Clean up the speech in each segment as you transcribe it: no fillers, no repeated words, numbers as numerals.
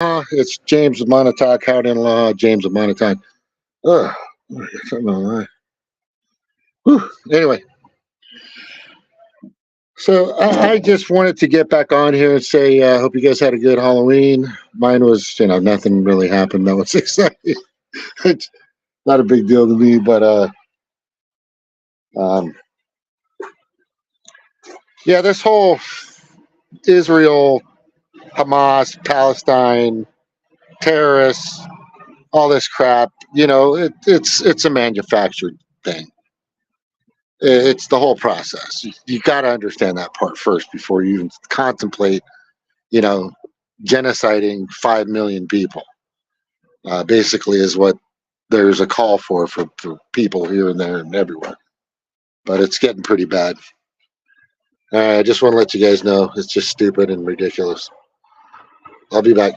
It's James of Montauk, Howard-in-law, James of Montauk. Ugh, something on that. Anyway, so I just wanted to get back on here and say, I hope you guys had a good Halloween. Mine was, nothing really happened that was exciting. It's not a big deal to me, but yeah, this whole Israel, Hamas, Palestine, terrorists, all this crap, it's a manufactured thing. It's the whole process. You got to understand that part first before you even contemplate, genociding 5 million people. Basically, is what there's a call for people here and there and everywhere. But it's getting pretty bad. I just want to let you guys know it's just stupid and ridiculous. I'll be back.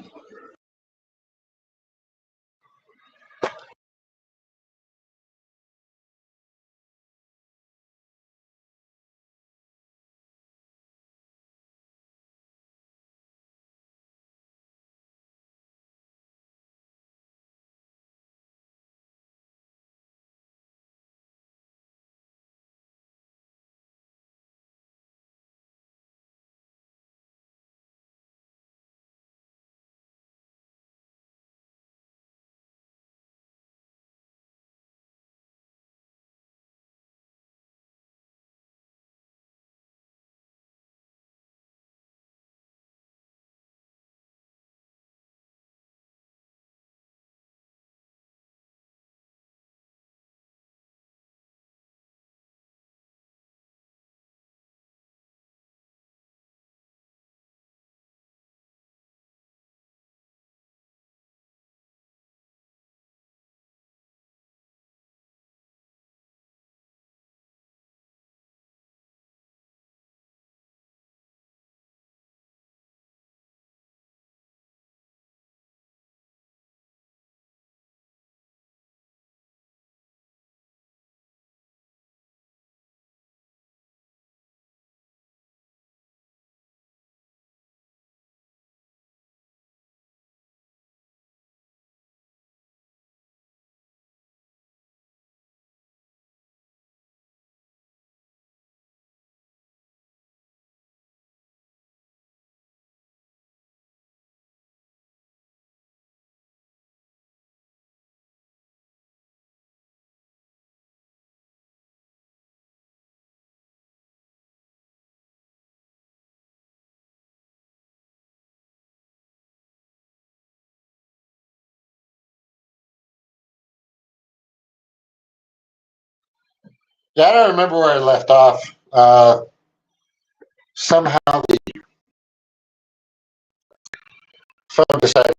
Yeah, I don't remember where I left off. Somehow the phone decided.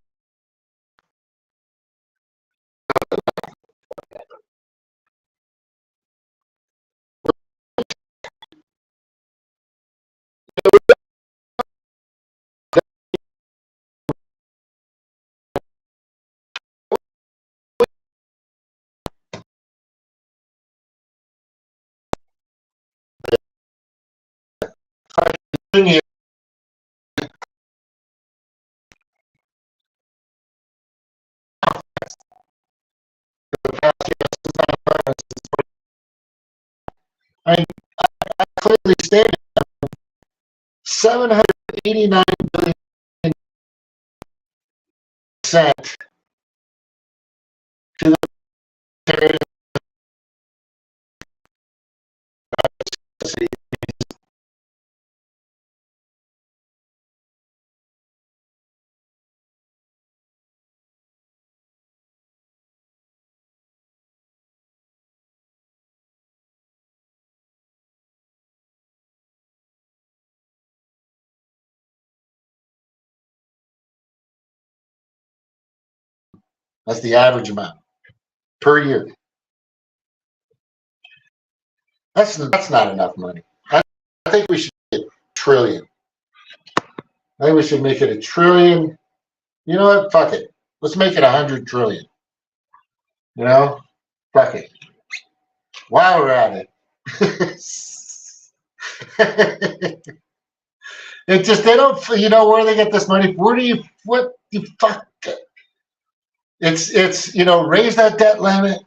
I clearly stated 789% to the terrorist. That's the average amount per year. That's not enough money. I think we should make it a trillion. I think we should make it a trillion. You know what? Fuck it. Let's make it 100 trillion. Fuck it. While we're at it. It just, they don't, where they get this money. What fuck. It's raise that debt limit.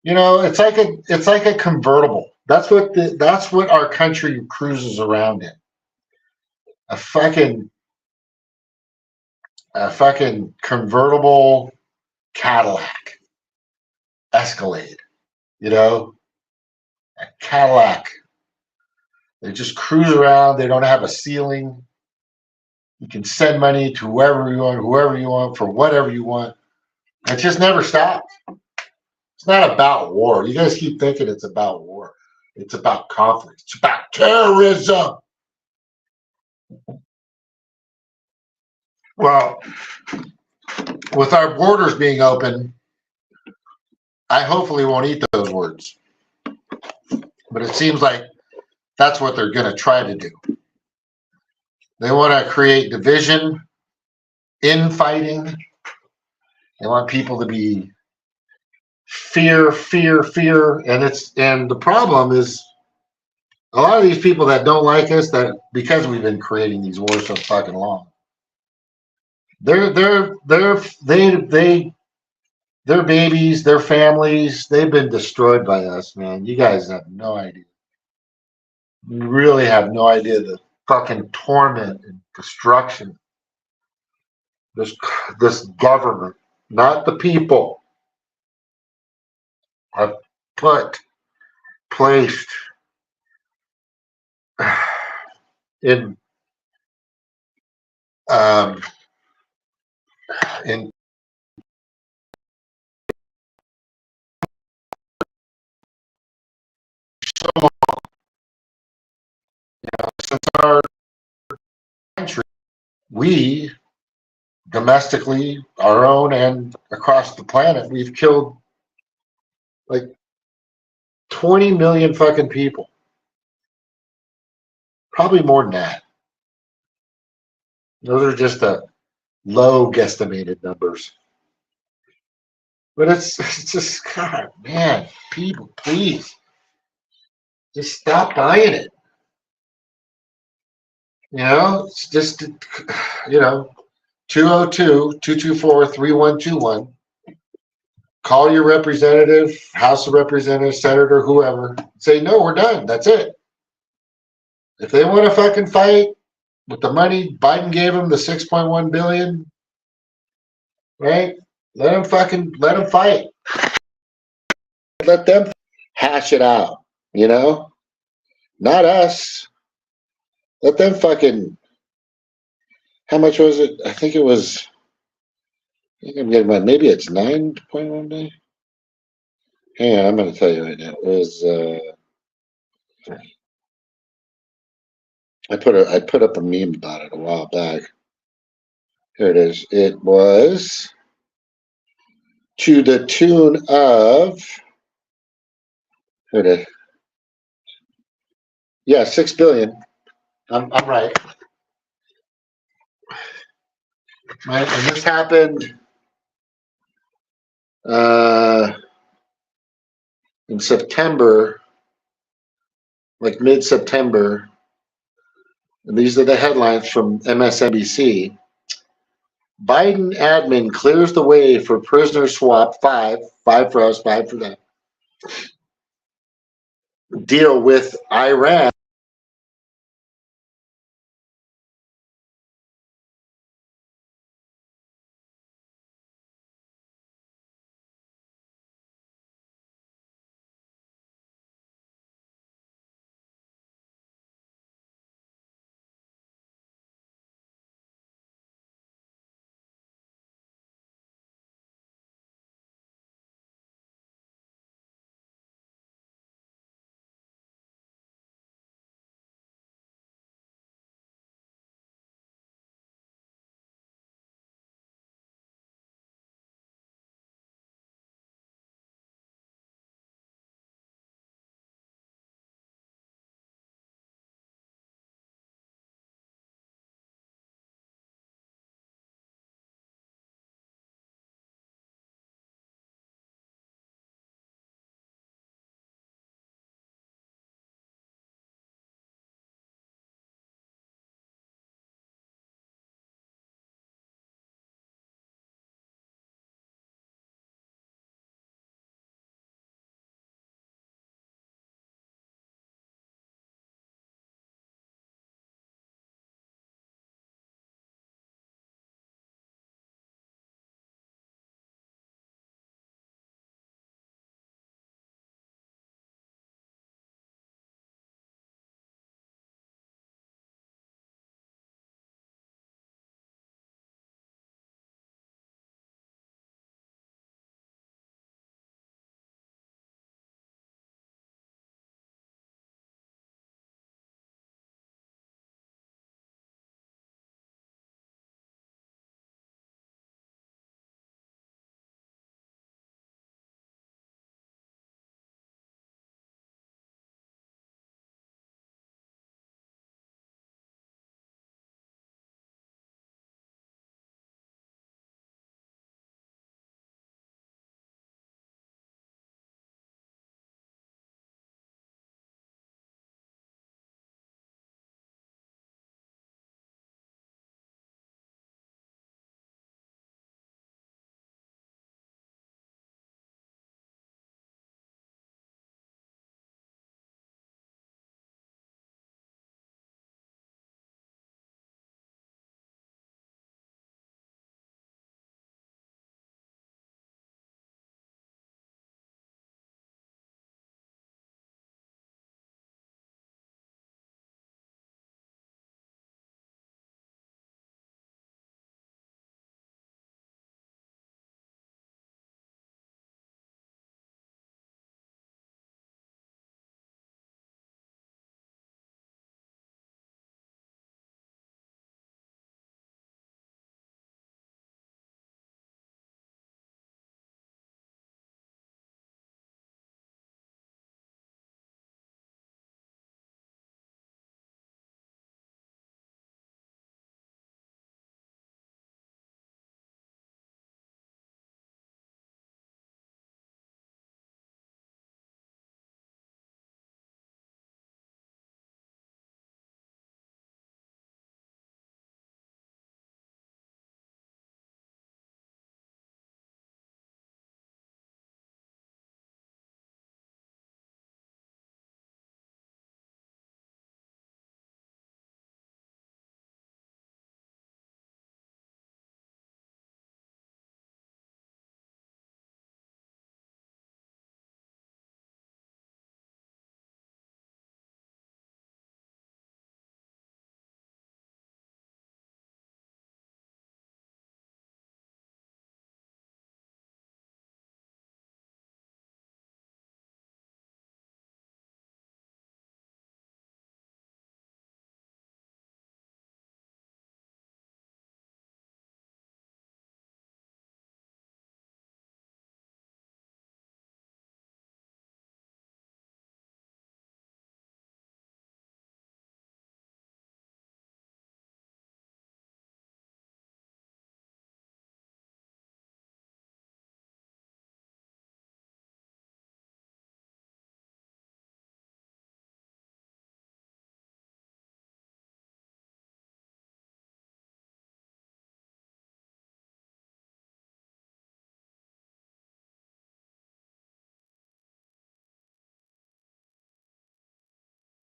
It's like a convertible. That's what our country cruises around in. A fucking convertible Cadillac Escalade. A Cadillac. They just cruise around. They don't have a ceiling. You can send money to whoever you want, for whatever you want. It just never stops. It's not about war. You guys keep thinking it's about war. It's about conflict. It's about terrorism. Well, with our borders being open, I hopefully won't eat those words. But it seems like that's what they're going to try to do. They want to create division, infighting. They want people to be fear, and the problem is a lot of these people that don't like us, that because we've been creating these wars so fucking long, their babies, their families, they've been destroyed by us, man. You guys have no idea. You really have no idea the fucking torment and destruction this government, not the people, have placed in in since our country. We domestically, our own and across the planet, we've killed like 20 million fucking people. Probably more than that. Those are just the low guesstimated numbers. But it's just, God, man, people, please just stop buying it. It's just, 202-224-3121. Call your representative, House of Representatives, Senator, whoever. Say, no, we're done. That's it. If they want to fucking fight with the money Biden gave them, the 6.1 billion, right? Let them fight. Let them hash it out, Not us. Let them fucking. How much was it? I think it was. Maybe it's 9.1 billion. Hang on, I'm going to tell you right now. It was. I put up a meme about it a while back. Here it is. It was to the tune of. Here it is. Yeah, 6 billion. I'm right. Right, and this happened in September, like mid-September. And these are the headlines from MSNBC. Biden admin clears the way for prisoner swap, five for us, five for them. Deal with Iran.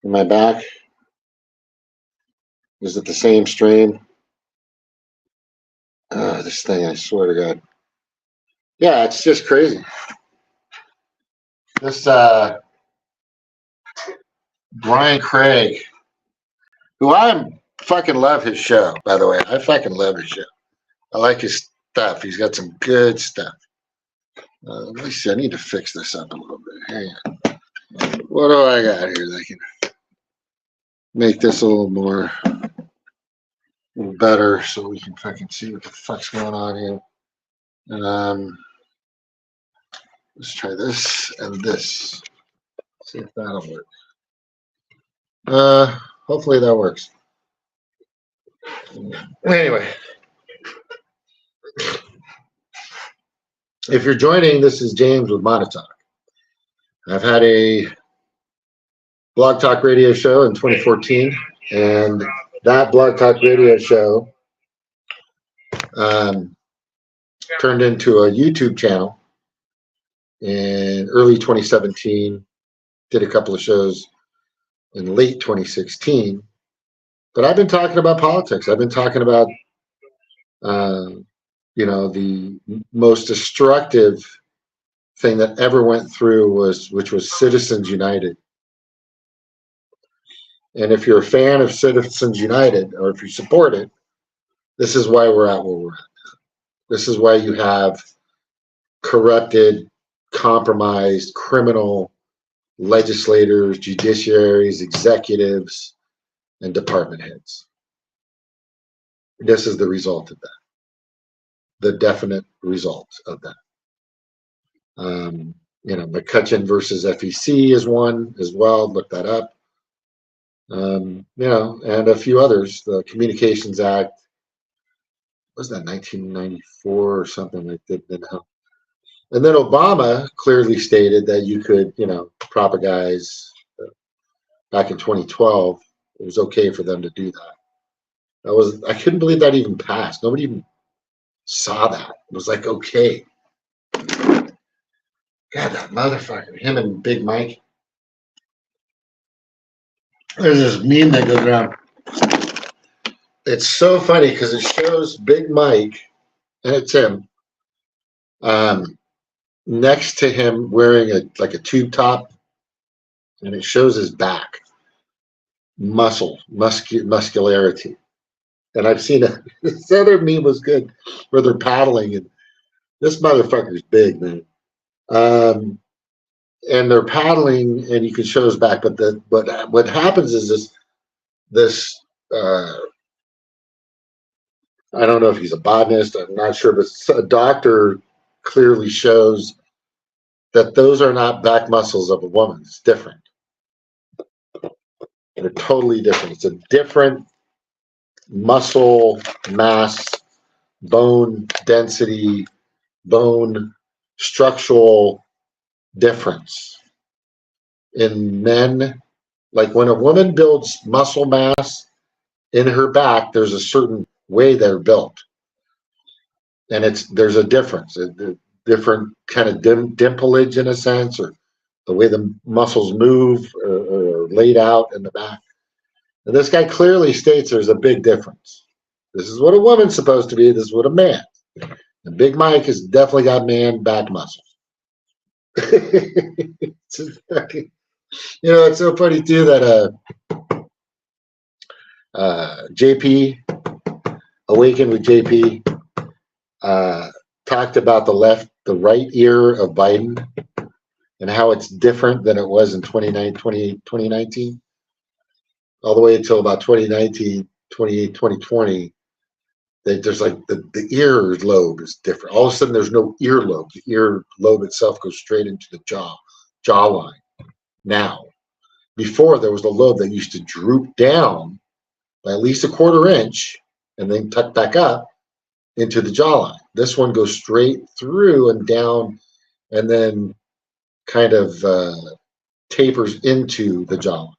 Am I back? Is it the same stream? This thing, I swear to God. Yeah, it's just crazy. This Brian Craig, who I fucking love his show, by the way. I fucking love his show. I like his stuff. He's got some good stuff. Let me see. I need to fix this up a little bit. Hang on. What do I got here that can make this a little more better so we can fucking see what the fuck's going on here? Let's try this and this. See if that'll work. Hopefully that works. Anyway, if you're joining, this is James with Monotalk. I've had a blog talk radio show in 2014, and that blog talk radio show turned into a YouTube channel in early 2017. Did a couple of shows in late 2016. But I've been talking about politics. I've been talking about, the most destructive thing that ever went through which was Citizens United. And if you're a fan of Citizens United, or if you support it, this is why we're at where we're at. This is why you have corrupted, compromised, criminal legislators, judiciaries, executives, and department heads. This is the result of that. The definite result of that. McCutcheon versus FEC is one as well. Look that up. And a few others. The Communications Act, was that 1994 or something like that? And then Obama clearly stated that you could, propagize. Back in 2012, it was okay for them to do that. I couldn't believe that even passed. Nobody even saw that. It was like, okay. God, that motherfucker, him and Big Mike. There's this meme that goes around. It's so funny because it shows Big Mike, and it's him, next to him wearing a tube top, and it shows his back, muscularity. And I've seen this other meme was good, where they're paddling, and this motherfucker's big, man. And they're paddling, and you can show his back. But what happens is this I don't know if he's a botanist. I'm not sure, but a doctor clearly shows that those are not back muscles of a woman. It's different. They're totally different. It's a different muscle mass, bone density, bone structural difference in men. Like when a woman builds muscle mass in her back, there's a certain way they're built, and there's a difference, a different kind of dimplage in a sense, or the way the muscles move or laid out in the back. And this guy clearly states there's a big difference. This is what a woman's supposed to be. This is what a man. And Big Mike has definitely got man back muscles. It's so funny too that JP, Awaken with JP, talked about the right ear of Biden and how it's different than it was in 2019, all the way until about 2019, 2020. There's like the ear lobe is different. All of a sudden, there's no ear lobe. The ear lobe itself goes straight into the jawline. Now, before there was the lobe that used to droop down by at least a quarter inch and then tuck back up into the jawline. This one goes straight through and down, and then kind of tapers into the jawline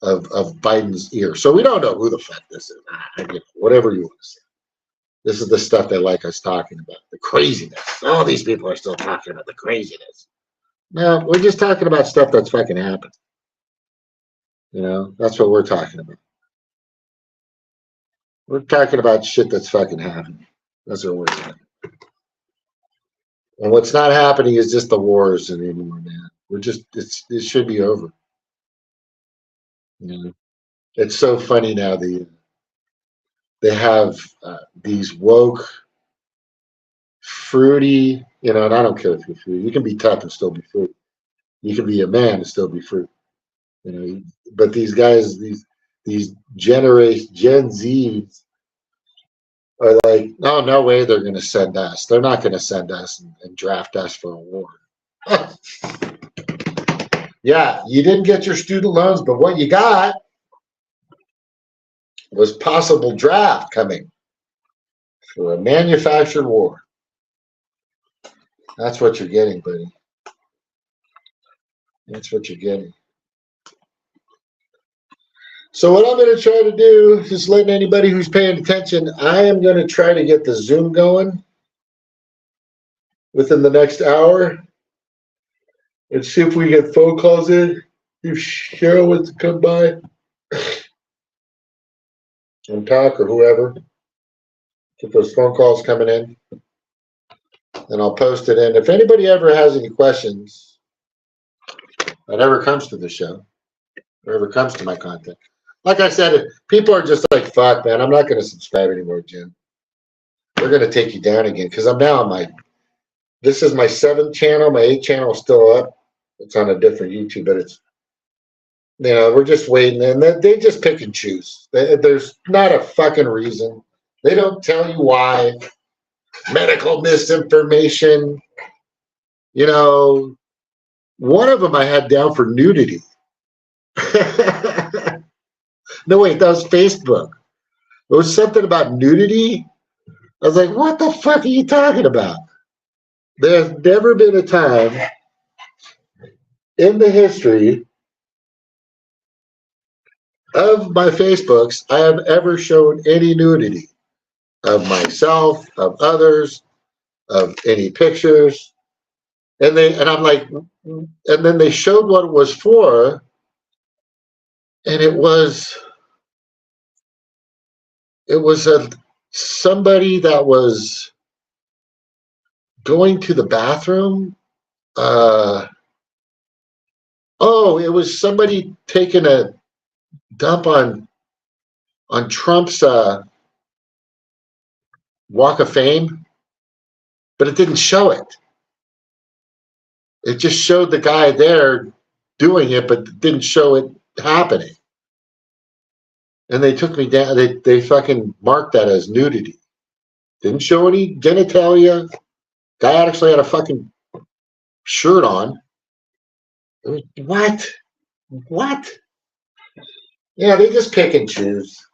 of Biden's ear. So we don't know who the fuck this is. Whatever you want to say. This is the stuff they like us talking about, the craziness. All these people are still talking about the craziness. No, we're just talking about stuff that's fucking happened. You know, that's what we're talking about. We're talking about shit that's fucking happening. That's what we're talking. And what's not happening is just the wars anymore, man. We're just it should be over. You know? It's so funny now. They have these woke, fruity. You know, and I don't care if you're fruity. You can be tough and still be fruity. You can be a man and still be fruity. You know, but these guys, these generation Gen Zs are like, oh, no way they're going to send us. They're not going to send us and draft us for a war. Yeah, you didn't get your student loans, but what you got was possible draft coming for a manufactured war. That's what you're getting, buddy. That's what you're getting. So what I'm going to try to do, just letting anybody who's paying attention, I am going to try to get the Zoom going within the next hour and see if we get phone calls in. If Cheryl wants to come by and talk, or whoever, get those phone calls coming in, and I'll post it in. If anybody ever has any questions that ever comes to the show, or ever comes to my content, like I said, people are just like, fuck, man, I'm not going to subscribe anymore, Jim. They're going to take you down again, because I'm now on my, this is my 7th channel. My 8th channel is still up. It's on a different YouTube, but it's, you know, we're just waiting, and they just pick and choose. There's not a fucking reason. They don't tell you why. Medical misinformation. You know, one of them I had down for nudity. No, wait, that was Facebook. There was something about nudity. I was like, what the fuck are you talking about? There's never been a time in the history of my Facebooks I have ever shown any nudity of myself, of others, of any pictures. And I'm like, and then they showed what it was for, and it was somebody that was going to the bathroom. It was somebody taking a dump on Trump's Walk of Fame, but it didn't show it. It just showed the guy there doing it, but it didn't show it happening. And they took me down. They fucking marked that as nudity. Didn't show any genitalia. Guy actually had a fucking shirt on. What? What? Yeah, they just pick and choose.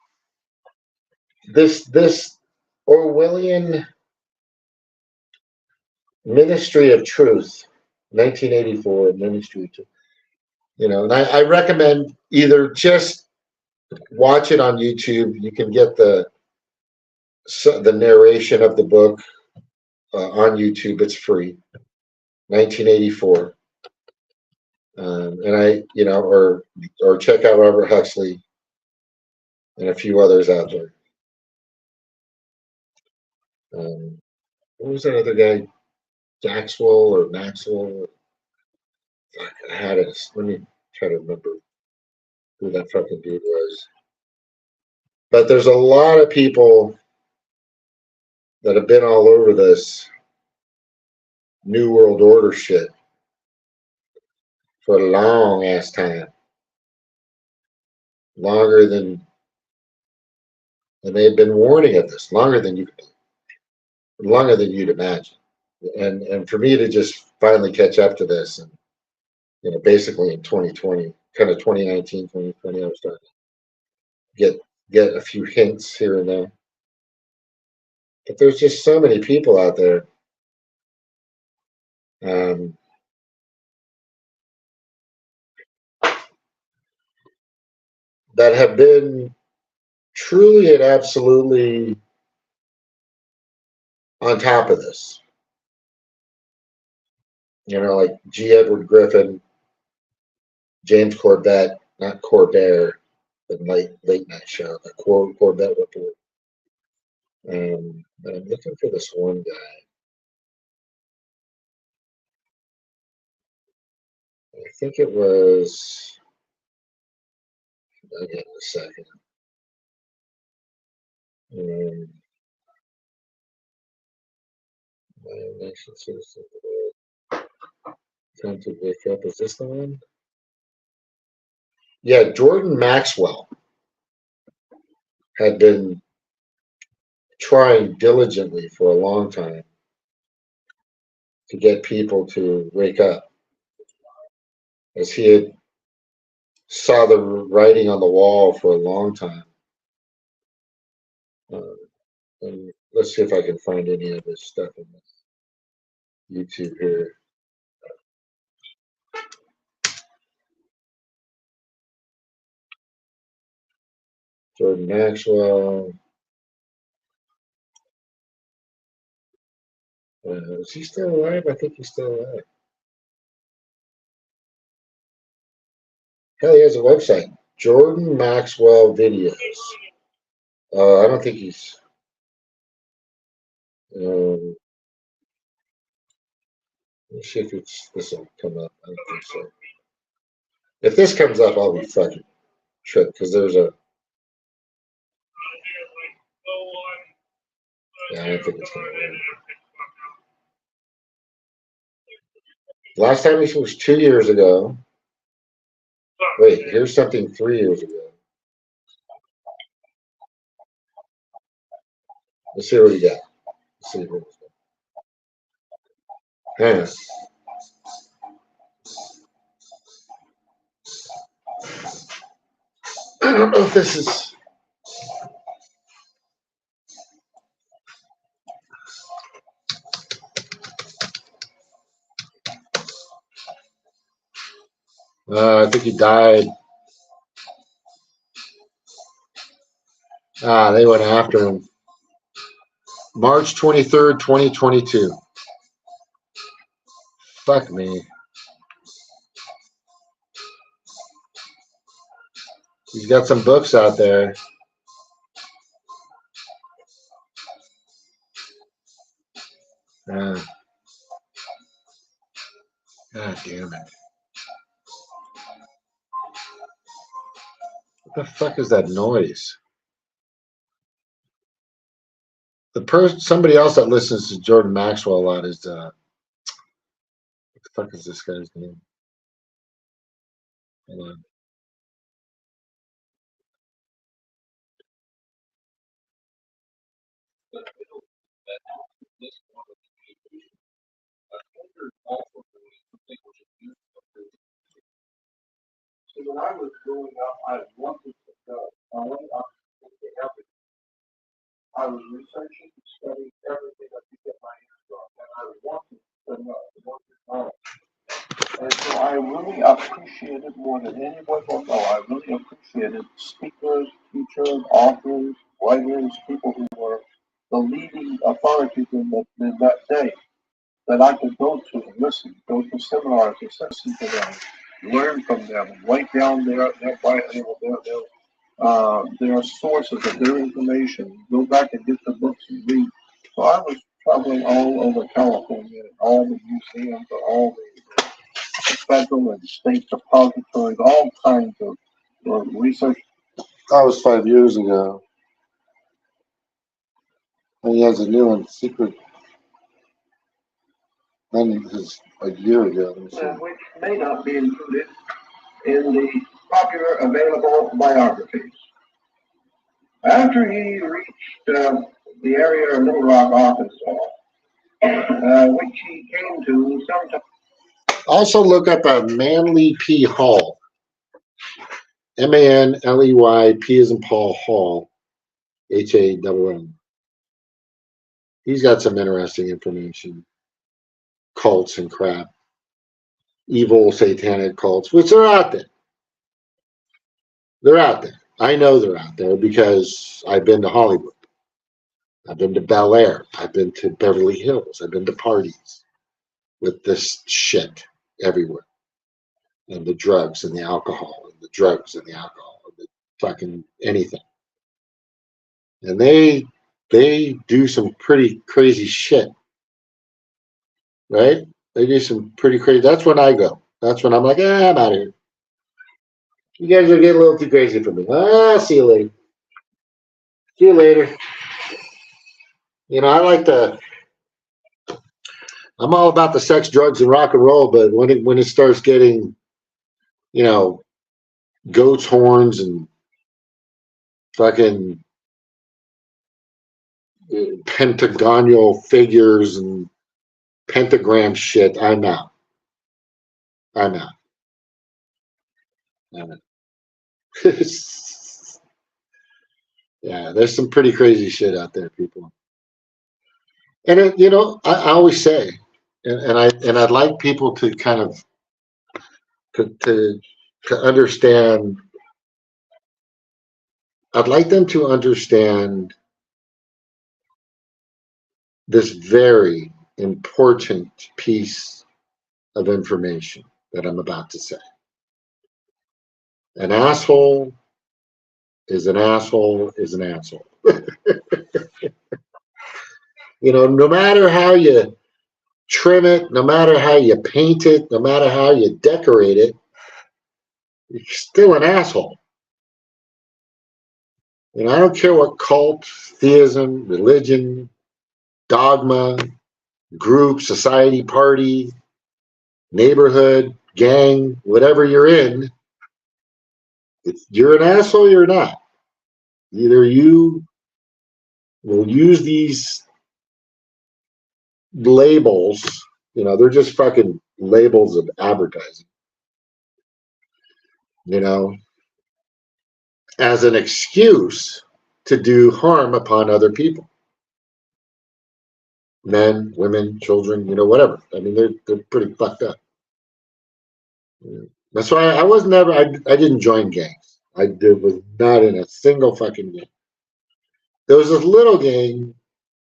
This Orwellian Ministry of Truth, 1984 Ministry of Truth. You know, and I recommend either just watch it on YouTube. You can get the narration of the book on YouTube. It's free. 1984. And or check out Robert Huxley and a few others out there. What was that other guy? Maxwell or Maxwell? I had it. Let me try to remember who that fucking dude was. But there's a lot of people that have been all over this New World Order shit for a long ass time. Longer than, and they've been warning of this longer than you'd imagine. And for me to just finally catch up to this, and basically in 2020, kind of 2019, 2020, I was starting to get a few hints here and there. But there's just so many people out there that have been truly and absolutely on top of this. Like G. Edward Griffin, James Corbett. not Corbett, the late night show, the Corbett Report. But I'm looking for this one guy. I think it was. I'll get in a second. Nation citizen. Time to wake up. Is this the one? Yeah, Jordan Maxwell had been trying diligently for a long time to get people to wake up, as he had saw the writing on the wall for a long time. And let's see if I can find any of his stuff in YouTube here. Jordan Maxwell. Is he still alive? I think he's still alive. Hell, he has a website. Jordan Maxwell Videos. I don't think he's. Let's see if this will come up. I don't think so. If this comes up, I'll be fucking tripped because there's a. Yeah, I don't think it's gonna work. Last time this was 2 years ago. Wait, here's something 3 years ago. Let's see what we got. Let's see what hang on. I don't know if this is. I think he died. They went after him. March 23rd, 2022. Fuck me. He's got some books out there. God damn it. What the fuck is that noise? Somebody else that listens to Jordan Maxwell a lot is what the fuck is this guy's name? Hold on. So when I was growing up, I wanted to know. I was researching, studying everything I could get my hands on, and I wanted to know, wanted knowledge. And so I really appreciated more than anyone will know. I really appreciated speakers, teachers, authors, writers, people who were the leading authorities in that day that I could go to and listen, go to seminars and listen to them, learn from them, write down their sources of their information, go back and get the books and read. So I was traveling all over California, and all the museums, and all the federal and state depositories, all kinds of research. That was 5 years ago. And he has a new one, Secret. And this is a year ago. Which may not be included in the popular available biographies. After he reached the area of Little Rock, Arkansas, which he came to sometime. Also look up Manly P. Hall. Manley, P as in Paul, Hall. HALL. He's got some interesting information. Cults and crap. Evil satanic cults, which are out there. They're out there. I know they're out there because I've been to Hollywood. I've been to Bel Air. I've been to Beverly Hills. I've been to parties with this shit everywhere. And the drugs and the alcohol and the drugs and the alcohol, or the fucking anything. And they do some pretty crazy shit, right? They do some pretty crazy. That's when I go. That's when I'm like, I'm out of here. You guys are getting a little too crazy for me. See you later. See you later. You know, I like to. I'm all about the sex, drugs, and rock and roll, but when it starts getting, you know, goat's horns and fucking pentagonal figures and pentagram shit, I'm out. I'm out. I'm out. Yeah, there's some pretty crazy shit out there, people. And you know, I always say, and I'd like people to kind of to understand. I'd like them to understand this very important piece of information that I'm about to say. An asshole is an asshole is an asshole. You know, no matter how you trim it, no matter how you paint it, no matter how you decorate it, you're still an asshole. And I don't care what cult, theism, religion, dogma, group, society, party, neighborhood, gang, whatever you're in, you're an asshole, you're not. Either you will use these labels, you know, they're just fucking labels of advertising, you know, as an excuse to do harm upon other people. Men, women, children, you know, whatever. I mean, they're pretty fucked up. That's why I was never, I didn't join gangs. Was not in a single fucking gang. There was this little gang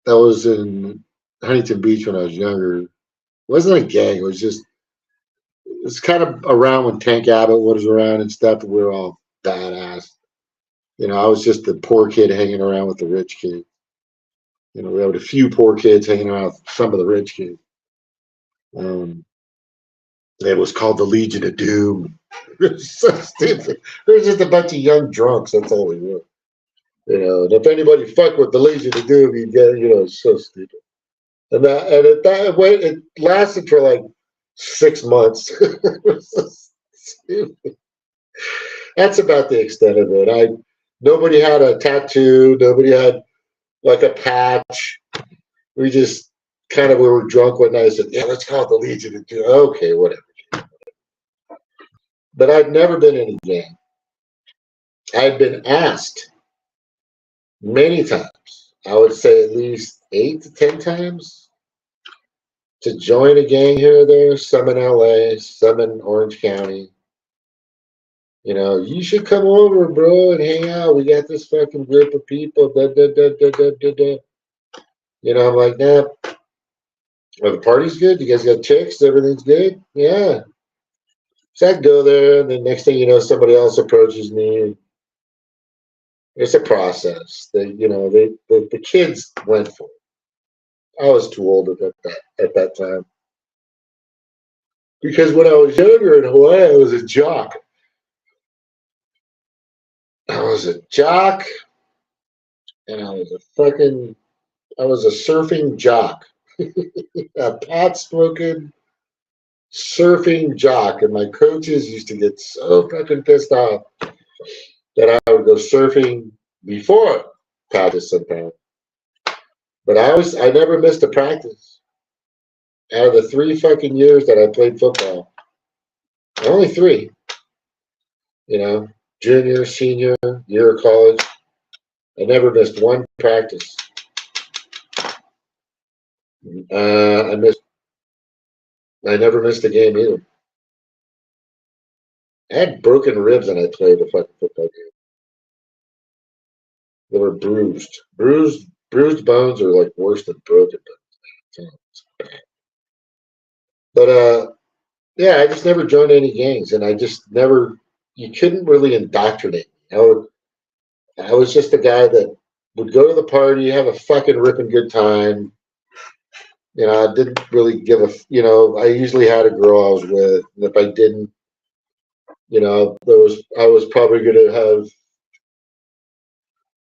that was in Huntington Beach when I was younger. It wasn't a gang, it was just, it's kind of around when Tank Abbott was around and stuff, and we were all badass. You know, I was just the poor kid hanging around with the rich kid. You know, we had a few poor kids hanging around with some of the rich kids. It was called the Legion of Doom. It was so stupid. It was just a bunch of young drunks. That's all we were. You know, and if anybody fucked with the Legion of Doom, you get, you know, it's so stupid. And it lasted for like 6 months. It was so stupid. That's about the extent of it. Nobody had a tattoo. Nobody had like a patch. We just we were drunk one night. I said, "Yeah, let's call it the Legion of Doom." Okay, whatever. But I'd never been in a gang. I'd been asked many times. I would say at least 8 to 10 times to join a gang here or there. Some in LA, some in Orange County. You know, you should come over, bro, and hang out. We got this fucking group of people. Da, da, da, da, da, da, da. You know, I'm like, nah. Well, the party's good. You guys got chicks. Everything's good. Yeah. So I'd go there, and then next thing you know, somebody else approaches me. It's a process. The kids went for it. I was too old at that time. Because when I was younger in Hawaii, I was a jock. I was a jock, and I was a surfing jock. A pot smoking surfing jock, and my coaches used to get so fucking pissed off that I would go surfing before practice sometimes. But I never missed a practice. Out of the 3 fucking years that I played football, only 3, you know, junior, senior, year of college, I never missed one practice. I never missed a game either. I had broken ribs and I played a fucking football game. They were bruised. Bruised bones are like worse than broken bones. But yeah, I just never joined any gangs, and I just never you couldn't really indoctrinate me. I was just a guy that would go to the party, have a fucking ripping good time. You know, I didn't really give a, you know, I usually had a girl I was with. And if I didn't, you know, I was probably going to have,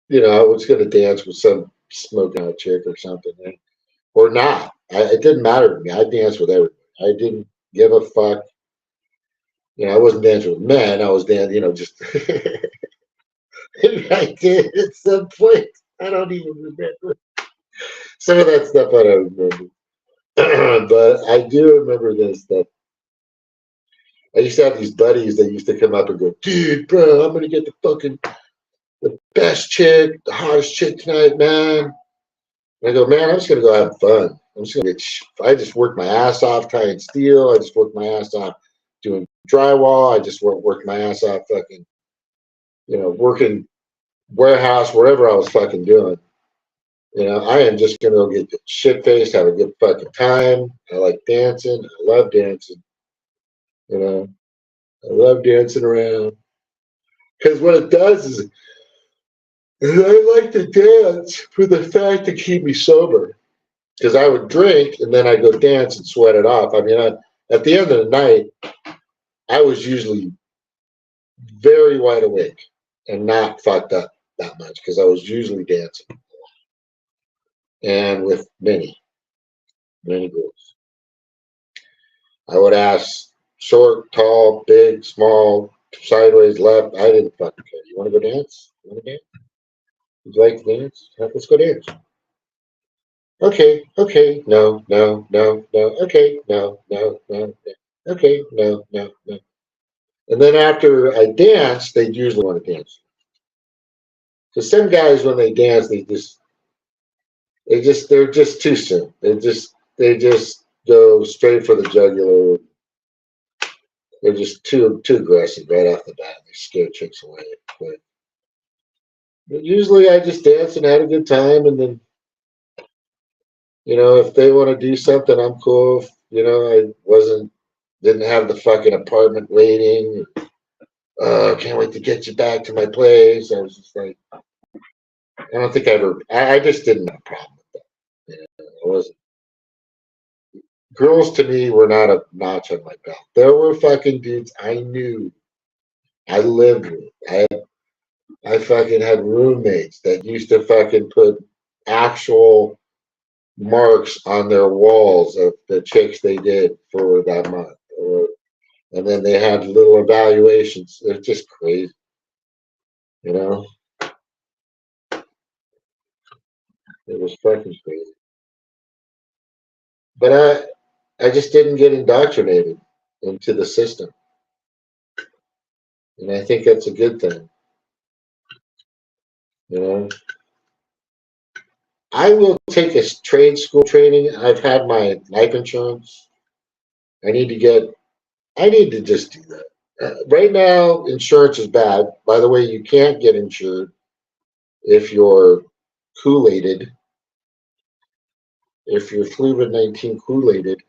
you know, I was going to dance with some smoking out chick or something, or not. It didn't matter to me. I danced with everybody. I didn't give a fuck. You know, I wasn't dancing with men. I was dancing, you know, just. I did at some point. I don't even remember. Some of that stuff I don't remember. But I do remember this stuff. I used to have these buddies that used to come up and go, dude, bro, I'm going to get the best chick, the hottest chick tonight, man. And I go, man, I'm just going to go have fun. I'm just going to I just worked my ass off tying steel. I just worked my ass off doing drywall. I just worked my ass off fucking, you know, working warehouse, wherever I was fucking doing. You know, I am just going to get shit faced, have a good fucking time. I like dancing. I love dancing. You know, I love dancing around. Because what it does is, I like to dance for the fact to keep me sober. Because I would drink and then I'd go dance and sweat it off. I mean, at the end of the night, I was usually very wide awake and not fucked up that much because I was usually dancing. And with many girls. I would ask short, tall, big, small, sideways, left. I didn't fucking care. You want to go dance? You want to dance? Would you like to dance? Let's go dance. Okay, no, okay, no, okay, no. And then after I dance, they usually want to dance. Because some guys, when they dance, they're just too soon. They just go straight for the jugular. They're just too aggressive right off the bat. They scare chicks away. But usually I just dance and had a good time, and then, you know, if they want to do something, I'm cool. You know, didn't have the fucking apartment waiting. Can't wait to get you back to my place. I was just like, I don't think I just didn't have a problem with that. You know, it wasn't. Girls to me were not a notch on my belt. There were fucking dudes I knew, I lived with. I fucking had roommates that used to fucking put actual marks on their walls of the chicks they did for that month. And then they had little evaluations. They're just crazy. You know? It was fucking crazy. But I just didn't get indoctrinated into the system. And I think that's a good thing. You know? I will take a trade school training. I've had my life insurance. I need to just do that. Right now, insurance is bad. By the way, you can't get insured if you're Kool-Aided. If you're COVID-19 Kool-Aided,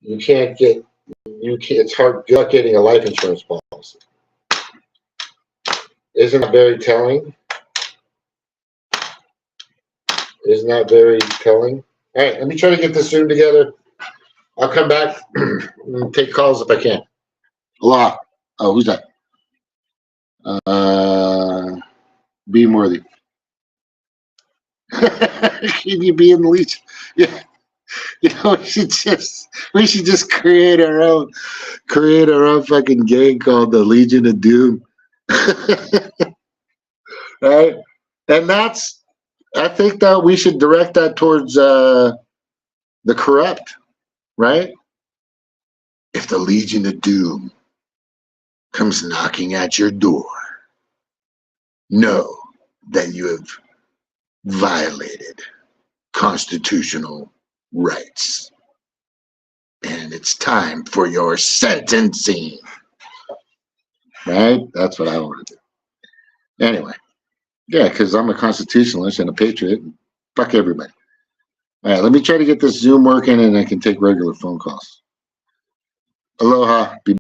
it's hard getting a life insurance policy. Isn't that very telling? Isn't that very telling? All right, let me try to get this Zoom together. I'll come back and take calls if I can. Hello. Oh, who's that? Beam worthy. Can you be in the least? Yeah. You know, we should just create our own fucking gang called the Legion of Doom. Right? And I think that we should direct that towards the corrupt, right? If the Legion of Doom comes knocking at your door, know that you have violated constitutional rights. And it's time for your sentencing. Right? That's what I want to do. Anyway. Yeah, because I'm a constitutionalist and a patriot. Fuck everybody. All right, let me try to get this Zoom working and I can take regular phone calls. Aloha. Be